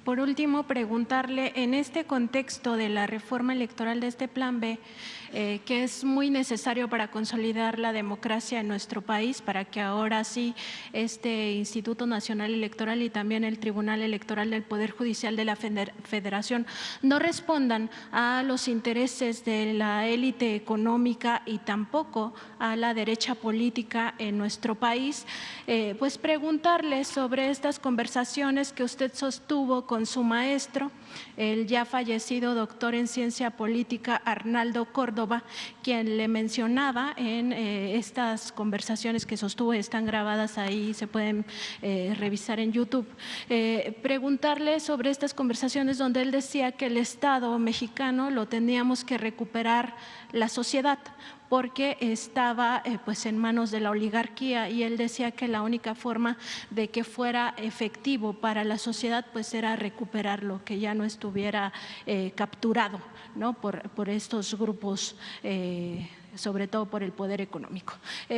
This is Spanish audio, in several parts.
Por último, preguntarle, en este contexto de la reforma electoral de este Plan B, que es muy necesario para consolidar la democracia en nuestro país, para que ahora sí este Instituto Nacional Electoral y también el Tribunal Electoral del Poder Judicial de la Federación no respondan a los intereses de la élite económica y tampoco a la derecha política en nuestro país, pues preguntarle sobre estas conversaciones que usted sostuvo con su maestro, el ya fallecido doctor en ciencia política Arnaldo Córdoba, quien le mencionaba en estas conversaciones que sostuvo, están grabadas ahí, se pueden revisar en YouTube, preguntarle sobre estas conversaciones donde él decía que el Estado mexicano lo teníamos que recuperar la sociedad, porque estaba pues en manos de la oligarquía, y él decía que la única forma de que fuera efectivo para la sociedad pues era recuperarlo, que ya no estuviera capturado, ¿no?, por estos grupos, sobre todo por el poder económico.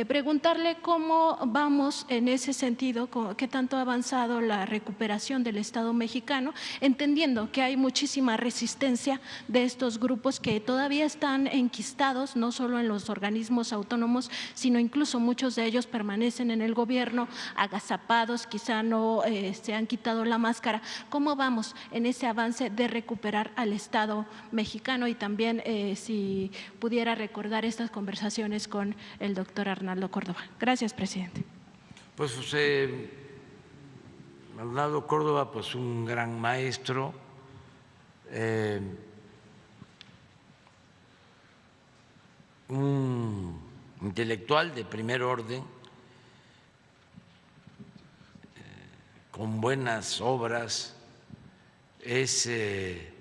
Preguntarle cómo vamos en ese sentido, qué tanto ha avanzado la recuperación del Estado mexicano, entendiendo que hay muchísima resistencia de estos grupos que todavía están enquistados, no solo en los organismos autónomos, sino incluso muchos de ellos permanecen en el gobierno agazapados, quizá no se han quitado la máscara. ¿Cómo vamos en ese avance de recuperar al Estado mexicano? Y también si pudiera recordar estas conversaciones con el doctor Arnaldo Córdoba. Gracias, presidente. Pues José Arnaldo Córdoba, pues un gran maestro, un intelectual de primer orden, con buenas obras, es el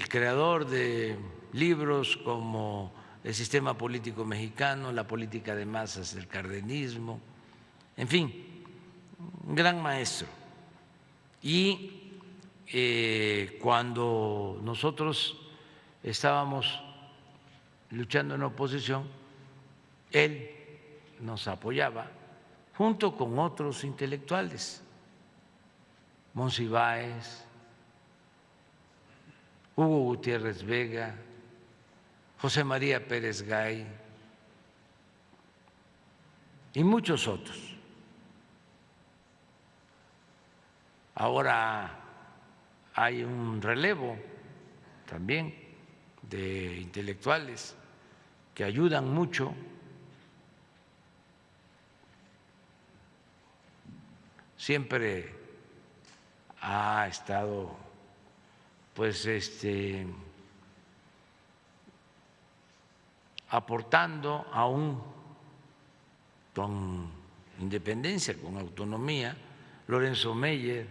creador de libros como El sistema político mexicano, La política de masas del cardenismo, en fin, un gran maestro. Y cuando nosotros estábamos luchando en oposición, él nos apoyaba junto con otros intelectuales, Monsiváis, Hugo Gutiérrez Vega, José María Pérez Gay y muchos otros. Ahora hay un relevo también de intelectuales que ayudan mucho. Siempre ha estado pues aportando aún con independencia, con autonomía, Lorenzo Meyer,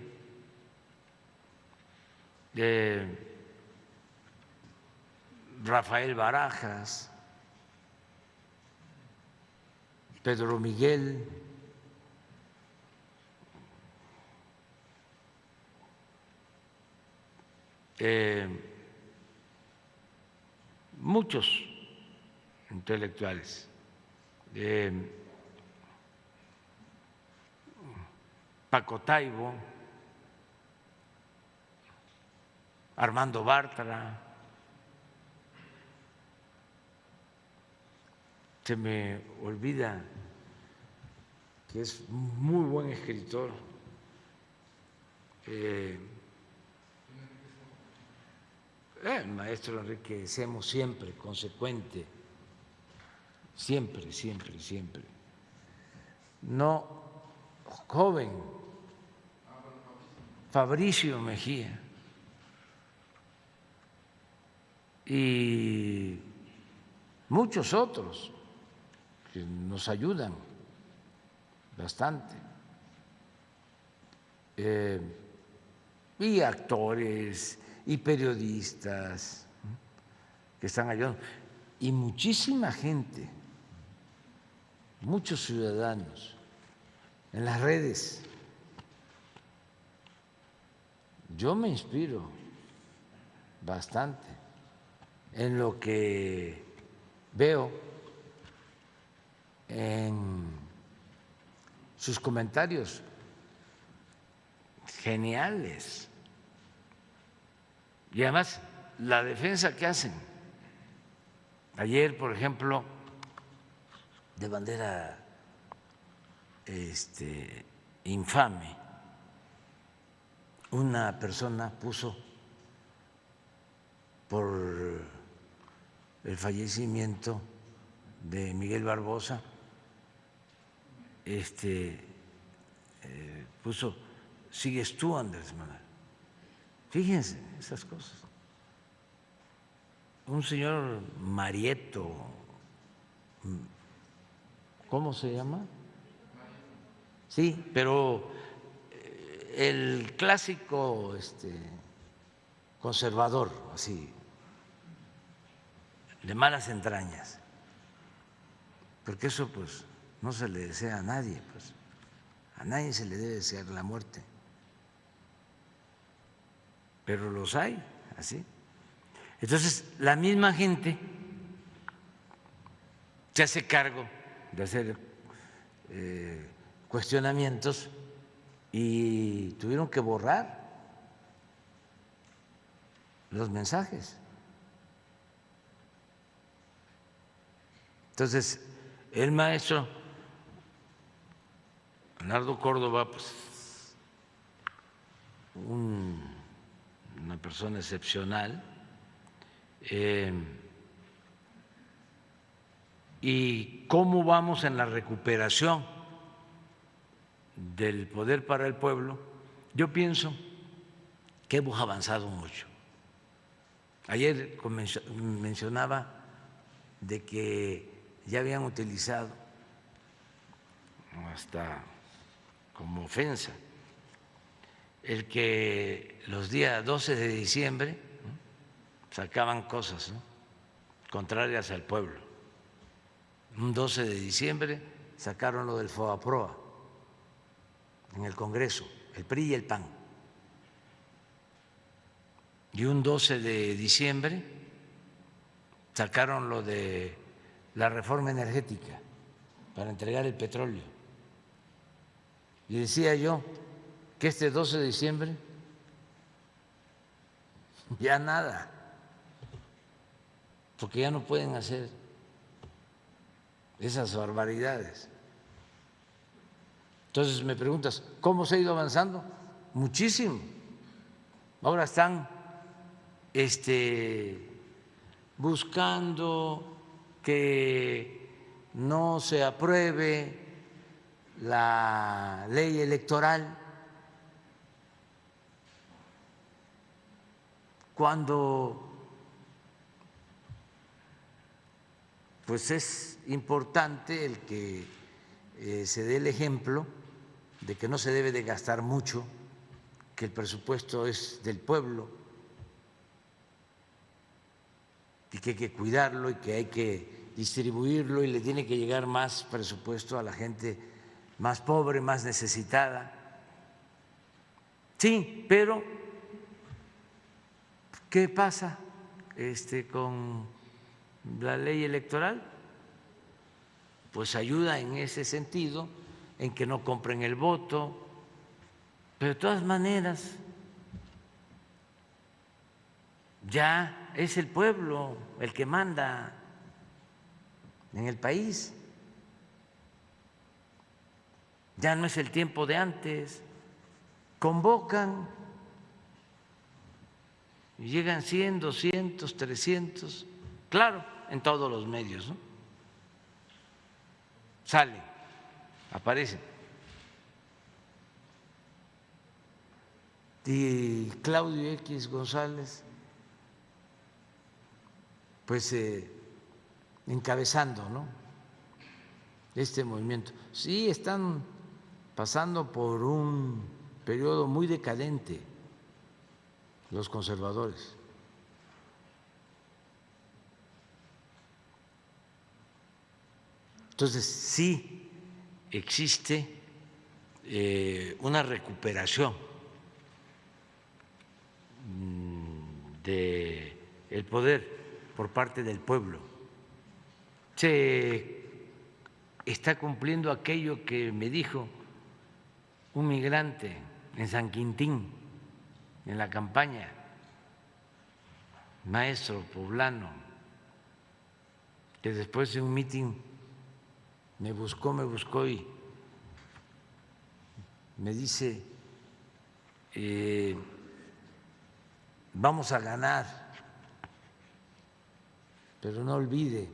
Rafael Barajas, Pedro Miguel, muchos intelectuales, Paco Taibo, Armando Bartra, se me olvida que es muy buen escritor, el maestro Enrique Semo, siempre consecuente, siempre, siempre, siempre. No, joven, Fabricio Mejía, y muchos otros que nos ayudan bastante, y actores y periodistas que están ayudando, y muchísima gente, muchos ciudadanos en las redes. Yo me inspiro bastante en lo que veo en sus comentarios. geniales. Y además, la defensa que hacen. Ayer, por ejemplo, de manera infame, una persona puso por el fallecimiento de Miguel Barbosa, puso, sigues tú, Andrés Manuel. Fíjense esas cosas. Un señor Marieto, ¿cómo se llama? Sí, pero el clásico conservador, así, de malas entrañas, porque eso pues no se le desea a nadie, pues a nadie se le debe desear la muerte, pero los hay así. Entonces la misma gente se hace cargo de hacer cuestionamientos y tuvieron que borrar los mensajes. Entonces, el maestro Leonardo Córdoba, pues, una persona excepcional, y cómo vamos en la recuperación del poder para el pueblo, yo pienso que hemos avanzado mucho. Ayer mencionaba de que ya habían utilizado hasta como ofensa el que los días 12 de diciembre sacaban cosas, ¿no?, contrarias al pueblo. Un 12 de diciembre sacaron lo del FOBAPROA en el Congreso, el PRI y el PAN. Y un 12 de diciembre sacaron lo de la reforma energética para entregar el petróleo. Y decía yo que este 12 de diciembre ya nada, porque ya no pueden hacer esas barbaridades. Entonces me preguntas, ¿cómo se ha ido avanzando? Muchísimo. Ahora están buscando que no se apruebe la ley electoral cuando pues es importante el que se dé el ejemplo de que no se debe de gastar mucho, que el presupuesto es del pueblo y que hay que cuidarlo y que hay que distribuirlo y le tiene que llegar más presupuesto a la gente más pobre, más necesitada. Sí, pero ¿qué pasa con la ley electoral? Pues ayuda en ese sentido, en que no compren el voto, pero de todas maneras ya es el pueblo el que manda en el país. Ya no es el tiempo de antes. Convocan y llegan 100, 200, 300, claro, en todos los medios, ¿no? Salen, aparecen. Y Claudio X González, pues encabezando, ¿no?, este movimiento. Sí, están pasando por un periodo muy decadente los conservadores. Entonces, sí existe una recuperación del poder por parte del pueblo. Se está cumpliendo aquello que me dijo un migrante en San Quintín, en la campaña, maestro poblano, que después de un mitin me buscó y me dice, vamos a ganar, pero no olvide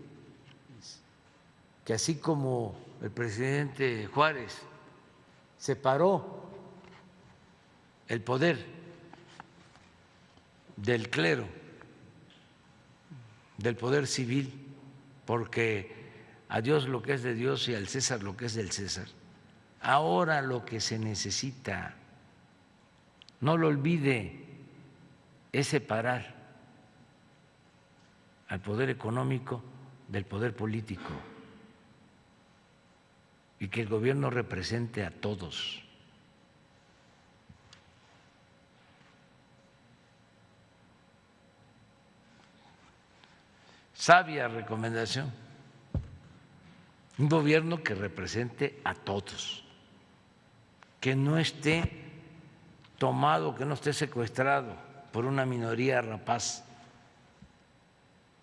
que así como el presidente Juárez separó el poder del clero, del poder civil, porque a Dios lo que es de Dios y al César lo que es del César. Ahora lo que se necesita, no lo olvide, es separar al poder económico del poder político y que el gobierno represente a todos. Sabia recomendación, un gobierno que represente a todos, que no esté tomado, que no esté secuestrado por una minoría rapaz,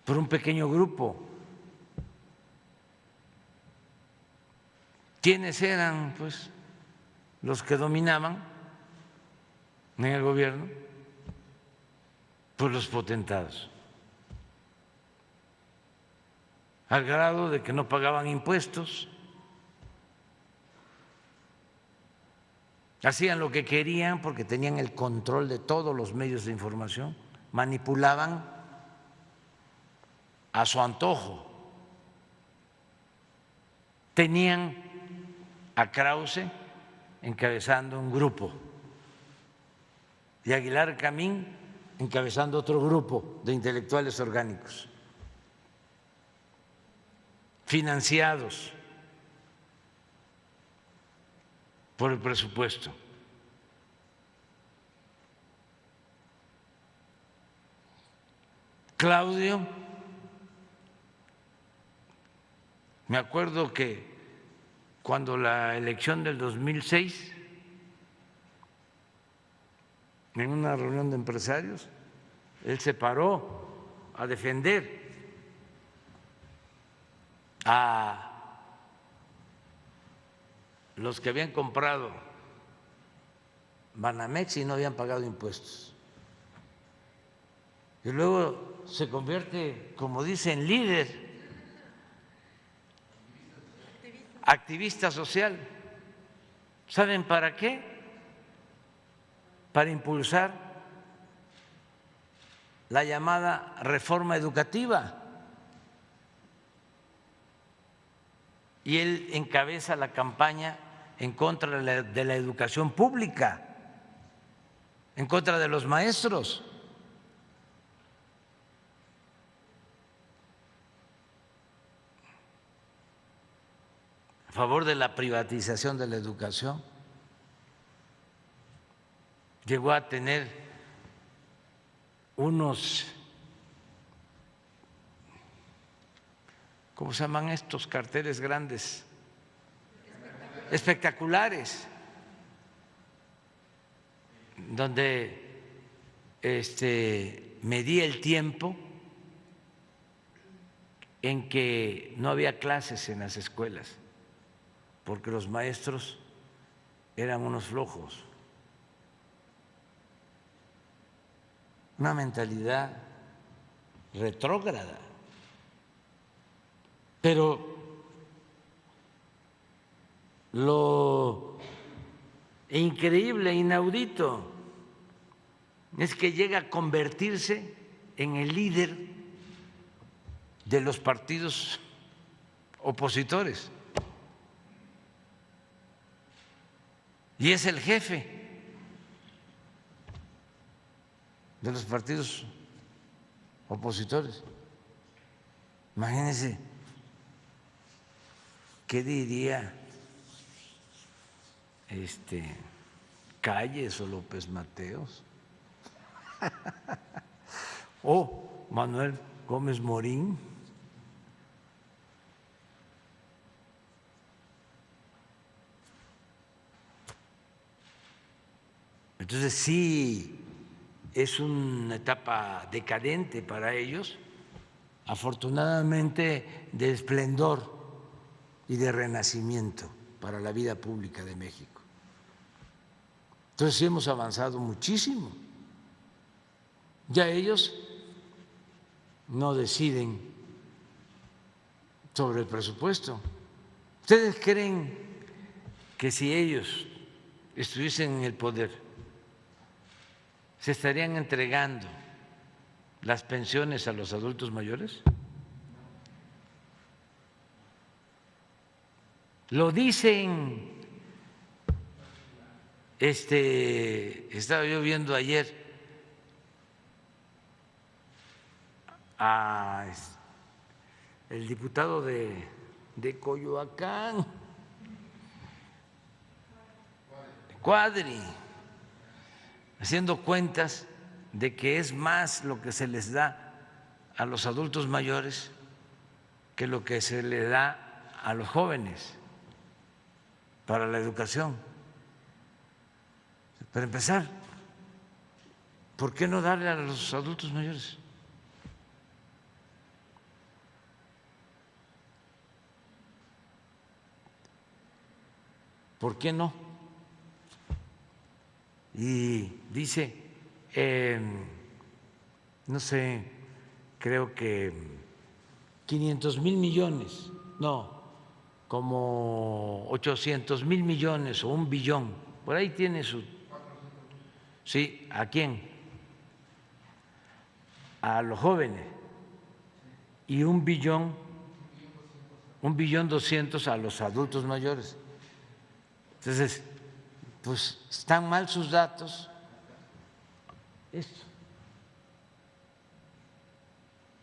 por un pequeño grupo. ¿Quiénes eran, pues, los que dominaban en el gobierno? Pues los potentados, al grado de que no pagaban impuestos, hacían lo que querían porque tenían el control de todos los medios de información, manipulaban a su antojo. Tenían a Krause encabezando un grupo y a Aguilar Camín encabezando otro grupo de intelectuales orgánicos, financiados por el presupuesto. Claudio, me acuerdo que cuando la elección del 2006, en una reunión de empresarios, él se paró a defender a los que habían comprado Banamex y no habían pagado impuestos. Y luego se convierte, como dicen, líder, activista social. ¿Saben para qué? Para impulsar la llamada reforma educativa. Y él encabeza la campaña en contra de la educación pública, en contra de los maestros. A favor de la privatización de la educación. Llegó a tener unos, ¿cómo se llaman estos carteles grandes? Espectaculares, donde medía el tiempo en que no había clases en las escuelas, porque los maestros eran unos flojos. Una mentalidad retrógrada. Pero lo increíble, inaudito, es que llega a convertirse en el líder de los partidos opositores y es el jefe de los partidos opositores. Imagínense qué diría Calles o López Mateos o Manuel Gómez Morín. Entonces sí es una etapa decadente para ellos, afortunadamente de esplendor y de renacimiento para la vida pública de México. Entonces sí hemos avanzado muchísimo. Ya ellos no deciden sobre el presupuesto. ¿Ustedes creen que si ellos estuviesen en el poder se estarían entregando las pensiones a los adultos mayores? Lo dicen. Estaba yo viendo ayer a el diputado de Coyoacán, Cuadri, haciendo cuentas de que es más lo que se les da a los adultos mayores que lo que se le da a los jóvenes para la educación. Para empezar, ¿por qué no darle a los adultos mayores? ¿Por qué no? Y dice, no sé, creo que 500,000 millones, no, como 800,000 millones o 1 billón, por ahí tiene su… Sí, ¿a quién? A los jóvenes. Y 1,200,000,000 a los adultos mayores. Entonces, pues están mal sus datos. Esto,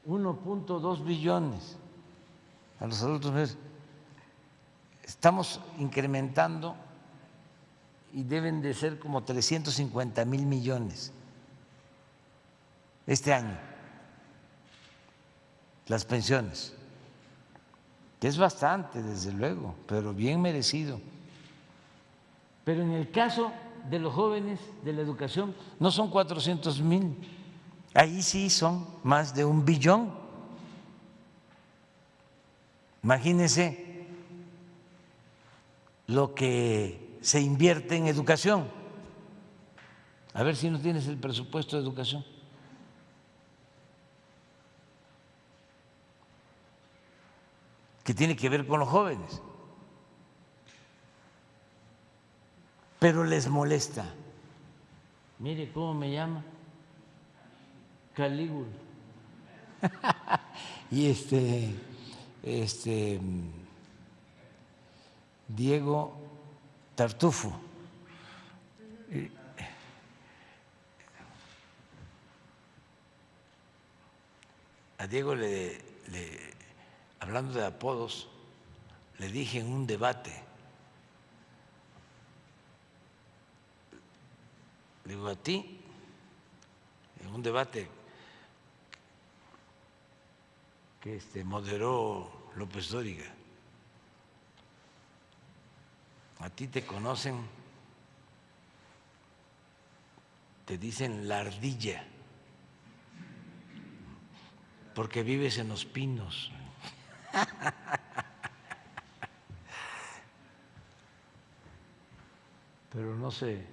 1,2 billones a los adultos mayores. Estamos incrementando y deben de ser como 350,000 millones este año las pensiones, que es bastante, desde luego, pero bien merecido. Pero en el caso de los jóvenes, de la educación, no son 400,000, ahí sí son más de 1 billón. Imagínense lo que se invierte en educación. A ver si no tienes el presupuesto de educación. Que tiene que ver con los jóvenes. Pero les molesta. Mire cómo me llama. Calígula. Y Diego Tartufo. A Diego hablando de apodos, le dije en un debate, le digo a ti, en un debate que moderó López Dóriga, a ti te conocen, te dicen la ardilla, porque vives en Los Pinos. Pero no sé.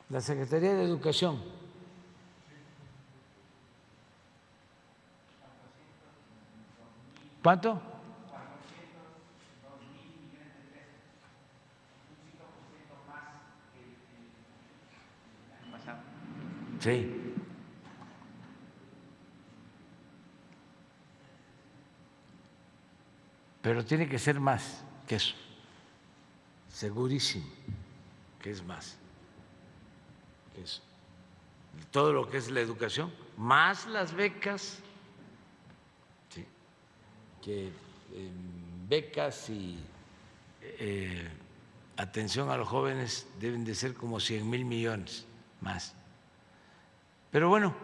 La Secretaría de Educación. ¿Cuánto? Sí. Pero tiene que ser más que eso, segurísimo que es más que eso. Todo lo que es la educación, más las becas, ¿sí? Que becas y atención a los jóvenes deben de ser como 100,000 millones más. Pero bueno,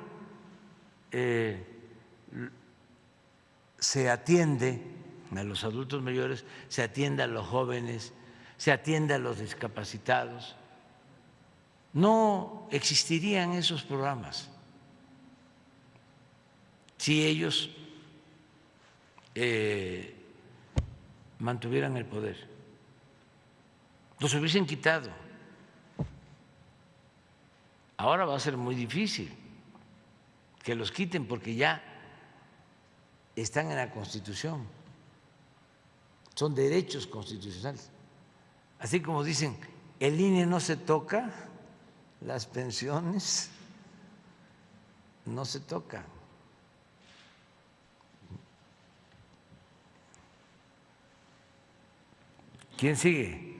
se atiende a los adultos mayores, se atienda a los jóvenes, se atienda a los discapacitados. No existirían esos programas si ellos mantuvieran el poder. Los hubiesen quitado. Ahora va a ser muy difícil que los quiten porque ya están en la Constitución, son derechos constitucionales. Así como dicen, el INE no se toca, las pensiones no se tocan. ¿Quién sigue?